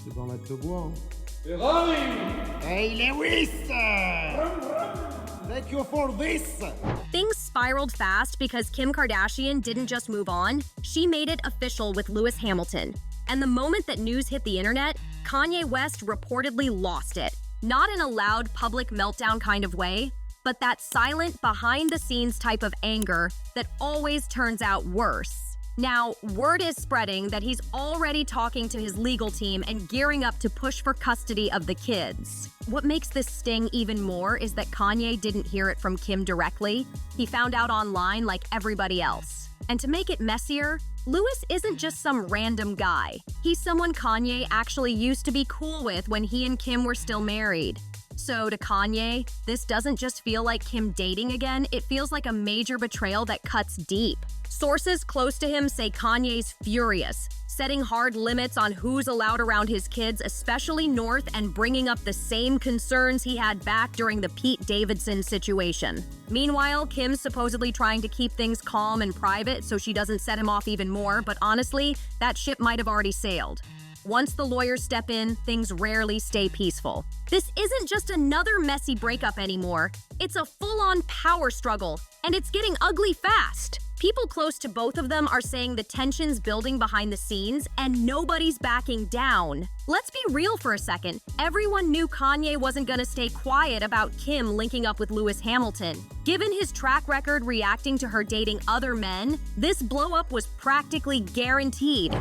C'est dans la te bois, hein. Hey Lewis! Thank you for this! Things spiraled fast because Kim Kardashian didn't just move on, she made it official with Lewis Hamilton. And the moment that news hit the internet, Kanye West reportedly lost it. Not in a loud public meltdown kind of way, but that silent, behind-the-scenes type of anger that always turns out worse. Now, word is spreading that he's already talking to his legal team and gearing up to push for custody of the kids. What makes this sting even more is that Kanye didn't hear it from Kim directly. He found out online like everybody else. And to make it messier, Lewis isn't just some random guy. He's someone Kanye actually used to be cool with when he and Kim were still married. So to Kanye, this doesn't just feel like Kim dating again, it feels like a major betrayal that cuts deep. Sources close to him say Kanye's furious, setting hard limits on who's allowed around his kids, especially North, and bringing up the same concerns he had back during the Pete Davidson situation. Meanwhile, Kim's supposedly trying to keep things calm and private so she doesn't set him off even more, but honestly, that ship might have already sailed. Once the lawyers step in, things rarely stay peaceful. This isn't just another messy breakup anymore. It's a full-on power struggle, and it's getting ugly fast. People close to both of them are saying the tension's building behind the scenes, and nobody's backing down. Let's be real for a second. Everyone knew Kanye wasn't gonna stay quiet about Kim linking up with Lewis Hamilton. Given his track record reacting to her dating other men, this blow-up was practically guaranteed.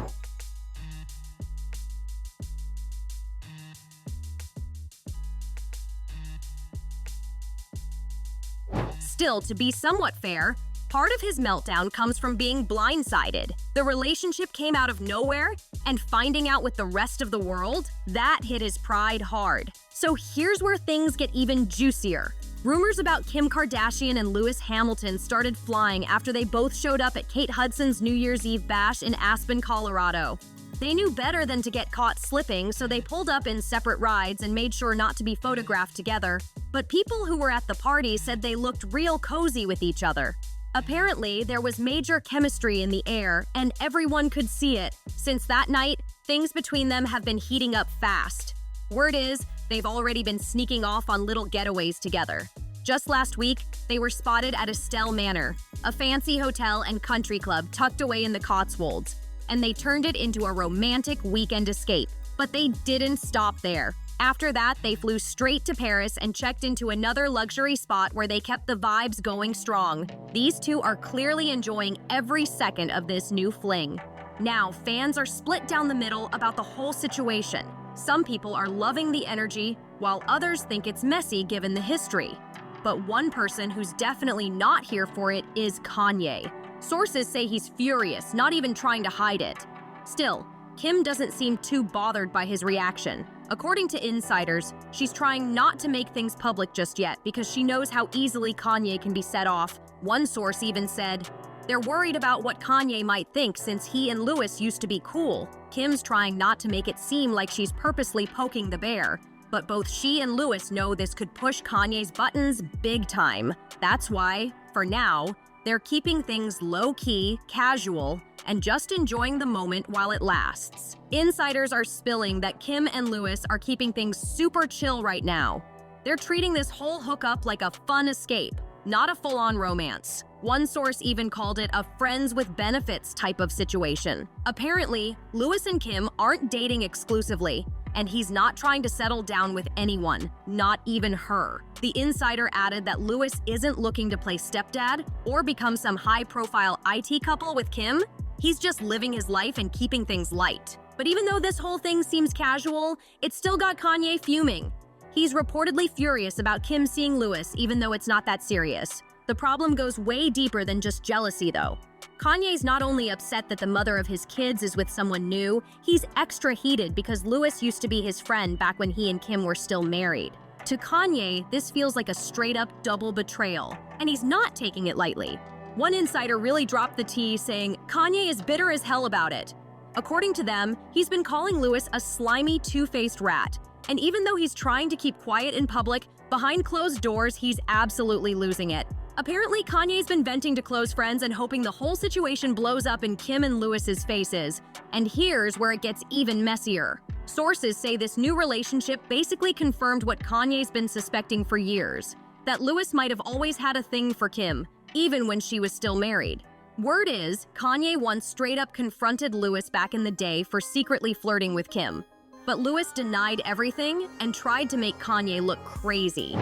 Still, to be somewhat fair, part of his meltdown comes from being blindsided. The relationship came out of nowhere, and finding out with the rest of the world, that hit his pride hard. So here's where things get even juicier. Rumors about Kim Kardashian and Lewis Hamilton started flying after they both showed up at Kate Hudson's New Year's Eve bash in Aspen, Colorado. They knew better than to get caught slipping, so they pulled up in separate rides and made sure not to be photographed together. But people who were at the party said they looked real cozy with each other. Apparently, there was major chemistry in the air, and everyone could see it. Since that night, things between them have been heating up fast. Word is, they've already been sneaking off on little getaways together. Just last week, they were spotted at Estelle Manor, a fancy hotel and country club tucked away in the Cotswolds, and they turned it into a romantic weekend escape. But they didn't stop there. After that, they flew straight to Paris and checked into another luxury spot where they kept the vibes going strong. These two are clearly enjoying every second of this new fling. Now, fans are split down the middle about the whole situation. Some people are loving the energy, while others think it's messy given the history. But one person who's definitely not here for it is Kanye. Sources say he's furious, not even trying to hide it. Still, Kim doesn't seem too bothered by his reaction. According to insiders, she's trying not to make things public just yet because she knows how easily Kanye can be set off. One source even said, they're worried about what Kanye might think since he and Lewis used to be cool. Kim's trying not to make it seem like she's purposely poking the bear, but both she and Lewis know this could push Kanye's buttons big time. That's why, for now, they're keeping things low-key, casual, and just enjoying the moment while it lasts. Insiders are spilling that Kim and Lewis are keeping things super chill right now. They're treating this whole hookup like a fun escape, not a full-on romance. One source even called it a friends with benefits type of situation. Apparently, Lewis and Kim aren't dating exclusively, and he's not trying to settle down with anyone, not even her. The insider added that Lewis isn't looking to play stepdad or become some high-profile IT couple with Kim. He's just living his life and keeping things light. But even though this whole thing seems casual, it's still got Kanye fuming. He's reportedly furious about Kim seeing Lewis, even though it's not that serious. The problem goes way deeper than just jealousy, though. Kanye's not only upset that the mother of his kids is with someone new, he's extra heated because Lewis used to be his friend back when he and Kim were still married. To Kanye, this feels like a straight-up double betrayal, and he's not taking it lightly. One insider really dropped the tea, saying Kanye is bitter as hell about it. According to them, he's been calling Lewis a slimy, two-faced rat, and even though he's trying to keep quiet in public, behind closed doors, he's absolutely losing it. Apparently, Kanye's been venting to close friends and hoping the whole situation blows up in Kim and Lewis's faces. And here's where it gets even messier. Sources say this new relationship basically confirmed what Kanye's been suspecting for years, that Lewis might have always had a thing for Kim, even when she was still married. Word is, Kanye once straight up confronted Lewis back in the day for secretly flirting with Kim. But Lewis denied everything and tried to make Kanye look crazy.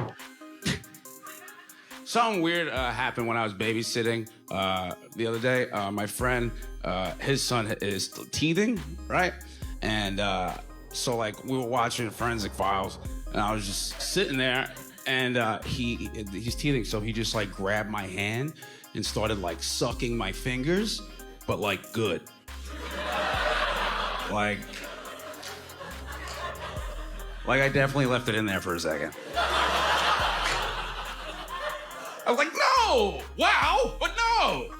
Something weird happened when I was babysitting the other day. My friend, his son is teething, right? And so like we were watching Forensic Files, and I was just sitting there, and he's teething, so he just like grabbed my hand and started like sucking my fingers, but like good. like I definitely left it in there for a second. I was like, no! Wow, but no!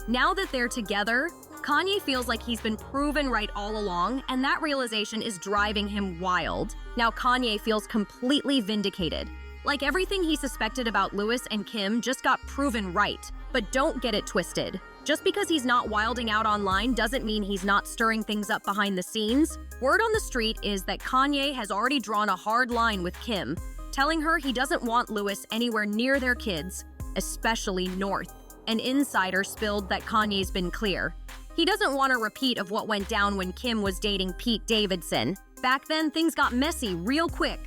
Now that they're together, Kanye feels like he's been proven right all along, and that realization is driving him wild. Now Kanye feels completely vindicated. Like everything he suspected about Lewis and Kim just got proven right. But don't get it twisted. Just because he's not wilding out online doesn't mean he's not stirring things up behind the scenes. Word on the street is that Kanye has already drawn a hard line with Kim, telling her he doesn't want Lewis anywhere near their kids, especially North. An insider spilled that Kanye's been clear. He doesn't want a repeat of what went down when Kim was dating Pete Davidson. Back then, things got messy real quick.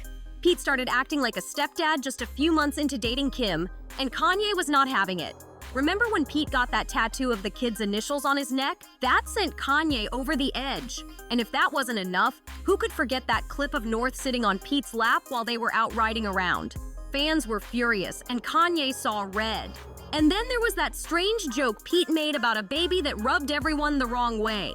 Pete started acting like a stepdad just a few months into dating Kim, and Kanye was not having it. Remember when Pete got that tattoo of the kid's initials on his neck? That sent Kanye over the edge. And if that wasn't enough, who could forget that clip of North sitting on Pete's lap while they were out riding around? Fans were furious, and Kanye saw red. And then there was that strange joke Pete made about a baby that rubbed everyone the wrong way.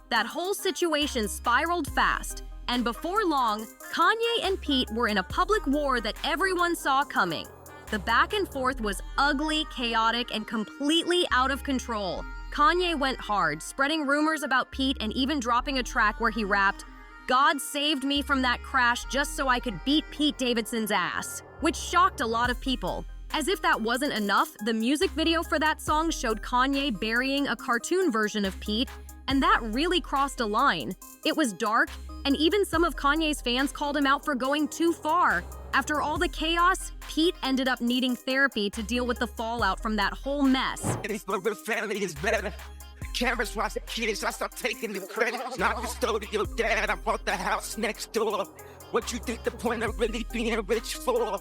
That whole situation spiraled fast, and before long, Kanye and Pete were in a public war that everyone saw coming. The back and forth was ugly, chaotic, and completely out of control. Kanye went hard, spreading rumors about Pete and even dropping a track where he rapped, "God saved me from that crash just so I could beat Pete Davidson's ass," which shocked a lot of people. As if that wasn't enough, the music video for that song showed Kanye burying a cartoon version of Pete, and that really crossed a line. It was dark, and even some of Kanye's fans called him out for going too far. After all the chaos, Pete ended up needing therapy to deal with the fallout from that whole mess. It's for real family is better. Cameras watch the kids, I start taking the credit. Not the story of your dad, I bought the house next door. What you think the point of really being rich for?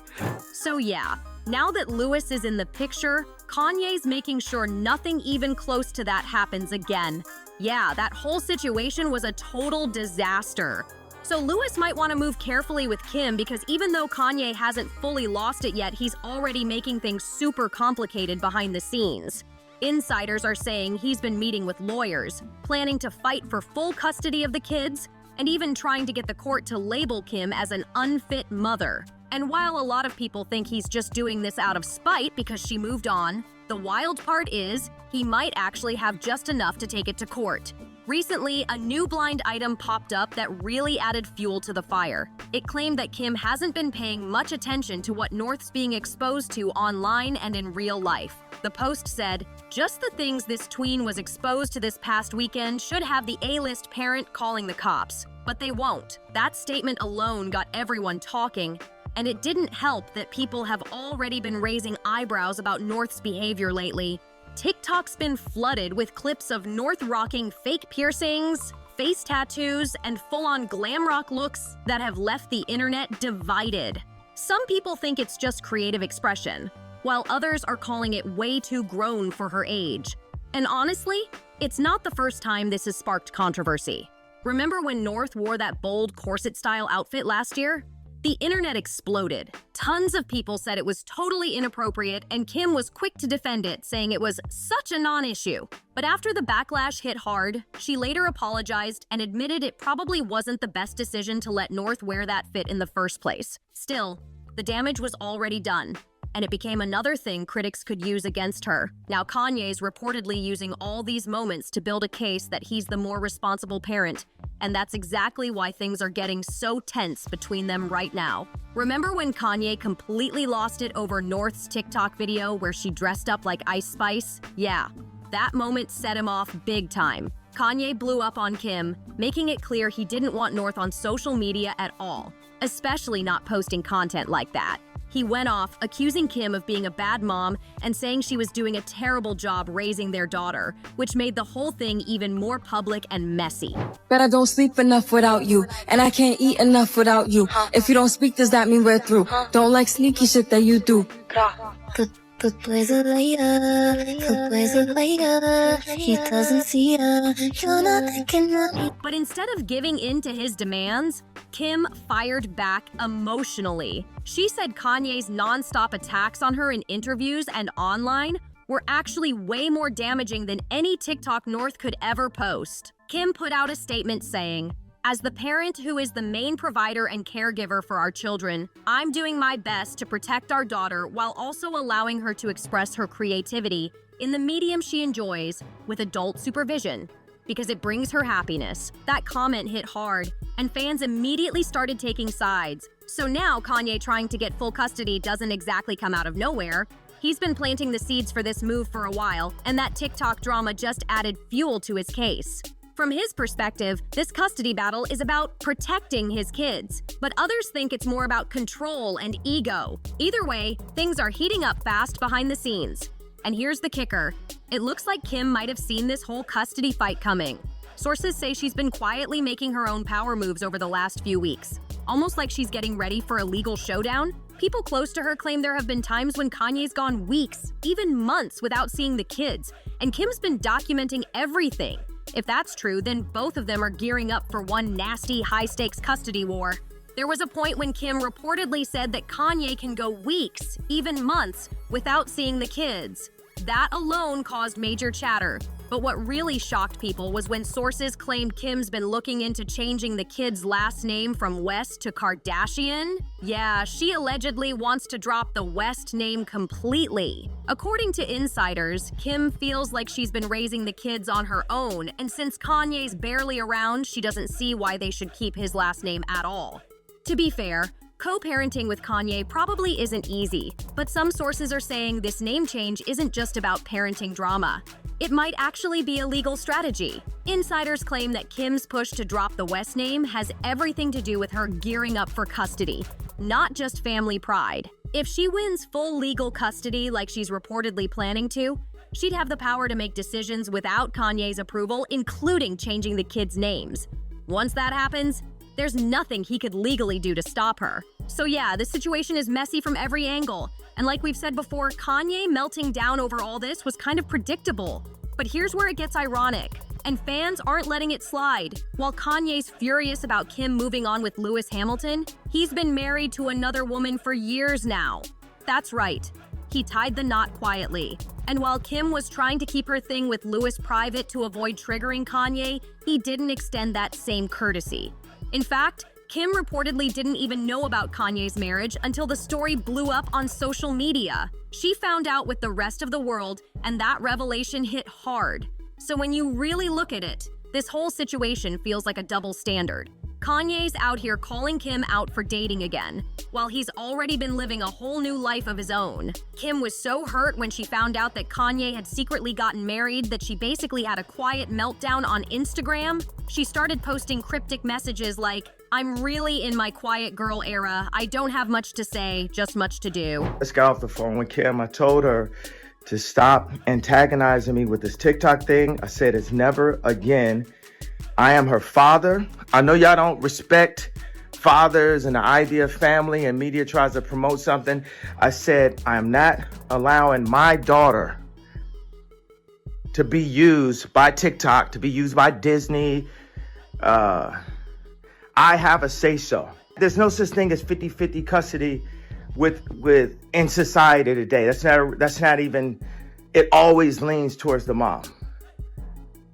So yeah, now that Lewis is in the picture, Kanye's making sure nothing even close to that happens again. Yeah, that whole situation was a total disaster. So Lewis might want to move carefully with Kim because even though Kanye hasn't fully lost it yet, he's already making things super complicated behind the scenes. Insiders are saying he's been meeting with lawyers, planning to fight for full custody of the kids, and even trying to get the court to label Kim as an unfit mother. And while a lot of people think he's just doing this out of spite because she moved on, the wild part is he might actually have just enough to take it to court. Recently, a new blind item popped up that really added fuel to the fire. It claimed that Kim hasn't been paying much attention to what North's being exposed to online and in real life. The post said, "Just the things this tween was exposed to this past weekend should have the A-list parent calling the cops. But they won't." That statement alone got everyone talking, and it didn't help that people have already been raising eyebrows about North's behavior lately. TikTok's been flooded with clips of North rocking fake piercings, face tattoos, and full-on glam rock looks that have left the internet divided. Some people think it's just creative expression, while others are calling it way too grown for her age. And honestly, it's not the first time this has sparked controversy. Remember when North wore that bold corset-style outfit last year? The internet exploded. Tons of people said it was totally inappropriate, and Kim was quick to defend it, saying it was such a non-issue. But after the backlash hit hard, she later apologized and admitted it probably wasn't the best decision to let North wear that fit in the first place. Still, the damage was already done, and it became another thing critics could use against her. Now Kanye's reportedly using all these moments to build a case that he's the more responsible parent, and that's exactly why things are getting so tense between them right now. Remember when Kanye completely lost it over North's TikTok video where she dressed up like Ice Spice? Yeah, that moment set him off big time. Kanye blew up on Kim, making it clear he didn't want North on social media at all, especially not posting content like that. He went off, accusing Kim of being a bad mom and saying she was doing a terrible job raising their daughter, which made the whole thing even more public and messy. But I don't sleep enough without you, and I can't eat enough without you. If you don't speak, does that mean we're through? Don't like sneaky shit that you do. Good boys are later, good boys are later. He doesn't see her, you're not thinking of me. But instead of giving in to his demands, Kim fired back emotionally. She said Kanye's non-stop attacks on her in interviews and online were actually way more damaging than any TikTok North could ever post. Kim put out a statement saying, "As the parent who is the main provider and caregiver for our children, I'm doing my best to protect our daughter while also allowing her to express her creativity in the medium she enjoys with adult supervision, because it brings her happiness." That comment hit hard, and fans immediately started taking sides. So now Kanye trying to get full custody doesn't exactly come out of nowhere. He's been planting the seeds for this move for a while, and that TikTok drama just added fuel to his case. From his perspective, this custody battle is about protecting his kids, but others think it's more about control and ego. Either way, things are heating up fast behind the scenes. And here's the kicker. It looks like Kim might have seen this whole custody fight coming. Sources say she's been quietly making her own power moves over the last few weeks, almost like she's getting ready for a legal showdown. People close to her claim there have been times when Kanye's gone weeks, even months, without seeing the kids, and Kim's been documenting everything. If that's true, then both of them are gearing up for one nasty, high-stakes custody war. There was a point when Kim reportedly said that Kanye can go weeks, even months, without seeing the kids. That alone caused major chatter. But what really shocked people was when sources claimed Kim's been looking into changing the kid's last name from West to Kardashian. Yeah, she allegedly wants to drop the West name completely. According to insiders, Kim feels like she's been raising the kids on her own, and since Kanye's barely around, she doesn't see why they should keep his last name at all. To be fair, co-parenting with Kanye probably isn't easy, but some sources are saying this name change isn't just about parenting drama. It might actually be a legal strategy. Insiders claim that Kim's push to drop the West name has everything to do with her gearing up for custody, not just family pride. If she wins full legal custody like she's reportedly planning to, she'd have the power to make decisions without Kanye's approval, including changing the kids' names. Once that happens, there's nothing he could legally do to stop her. So yeah, the situation is messy from every angle. And like we've said before, Kanye melting down over all this was kind of predictable. But here's where it gets ironic. And fans aren't letting it slide. While Kanye's furious about Kim moving on with Lewis Hamilton, he's been married to another woman for years now. That's right. He tied the knot quietly. And while Kim was trying to keep her thing with Lewis private to avoid triggering Kanye, he didn't extend that same courtesy. In fact, Kim reportedly didn't even know about Kanye's marriage until the story blew up on social media. She found out with the rest of the world, and that revelation hit hard. So when you really look at it, this whole situation feels like a double standard. Kanye's out here calling Kim out for dating again, while he's already been living a whole new life of his own. Kim was so hurt when she found out that Kanye had secretly gotten married that she basically had a quiet meltdown on Instagram. She started posting cryptic messages like, "I'm really in my quiet girl era. I don't have much to say, just much to do." Let's get off the phone with Kim. I told her to stop antagonizing me with this TikTok thing. I said it's never again. I am her father. I know y'all don't respect fathers and the idea of family, and media tries to promote something. I said I am not allowing my daughter to be used by TikTok, to be used by Disney. I have a say-so. There's no such thing as 50-50 custody with in society today. That's not even, it always leans towards the mom.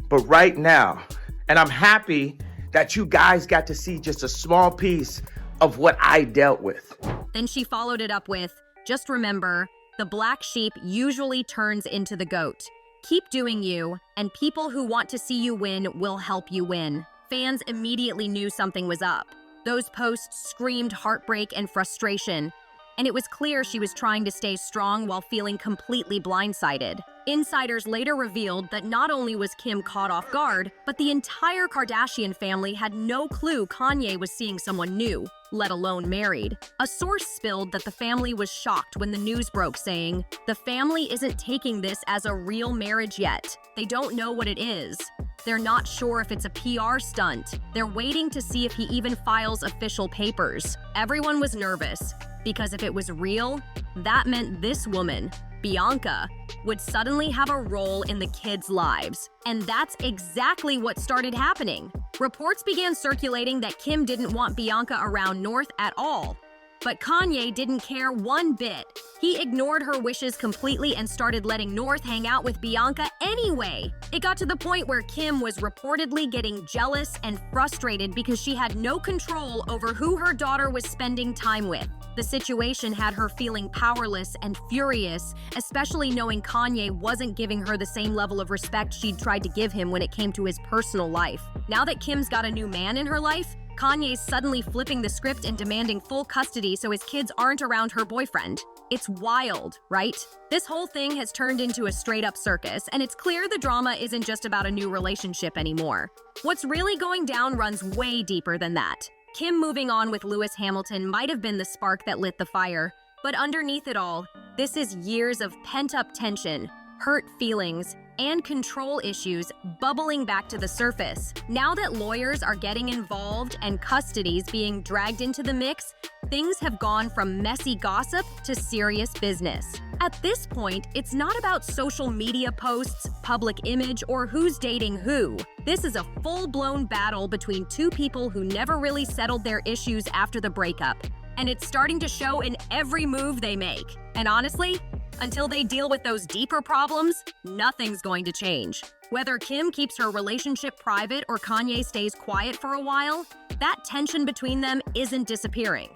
But right now, and I'm happy that you guys got to see just a small piece of what I dealt with. Then she followed it up with, "Just remember, the black sheep usually turns into the goat. Keep doing you, and people who want to see you win will help you win." Fans immediately knew something was up. Those posts screamed heartbreak and frustration. and it was clear she was trying to stay strong while feeling completely blindsided. Insiders later revealed that not only was Kim caught off guard, but the entire Kardashian family had no clue Kanye was seeing someone new, let alone married. A source spilled that the family was shocked when the news broke, saying, "The family isn't taking this as a real marriage yet. They don't know what it is. They're not sure if it's a PR stunt. They're waiting to see if he even files official papers." Everyone was nervous, because if it was real, that meant this woman, Bianca, would suddenly have a role in the kids' lives. And that's exactly what started happening. Reports began circulating that Kim didn't want Bianca around North at all. But Kanye didn't care one bit. He ignored her wishes completely and started letting North hang out with Bianca anyway. It got to the point where Kim was reportedly getting jealous and frustrated because she had no control over who her daughter was spending time with. The situation had her feeling powerless and furious, especially knowing Kanye wasn't giving her the same level of respect she'd tried to give him when it came to his personal life. Now that Kim's got a new man in her life, Kanye's suddenly flipping the script and demanding full custody so his kids aren't around her boyfriend. It's wild, right? This whole thing has turned into a straight-up circus, and it's clear the drama isn't just about a new relationship anymore. What's really going down runs way deeper than that. Kim moving on with Lewis Hamilton might have been the spark that lit the fire, but underneath it all, this is years of pent-up tension, hurt feelings, and control issues bubbling back to the surface. Now that lawyers are getting involved and custody's being dragged into the mix, things have gone from messy gossip to serious business. At this point, it's not about social media posts, public image, or who's dating who. This is a full-blown battle between two people who never really settled their issues after the breakup. And it's starting to show in every move they make. And honestly, until they deal with those deeper problems, nothing's going to change. Whether Kim keeps her relationship private or Kanye stays quiet for a while, that tension between them isn't disappearing.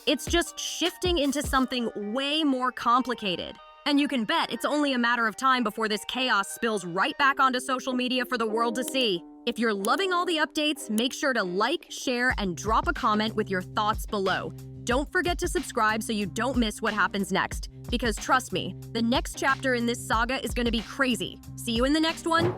It's just shifting into something way more complicated. And you can bet it's only a matter of time before this chaos spills right back onto social media for the world to see. If you're loving all the updates, make sure to like, share, and drop a comment with your thoughts below. Don't forget to subscribe so you don't miss what happens next. Because trust me, the next chapter in this saga is going to be crazy. See you in the next one.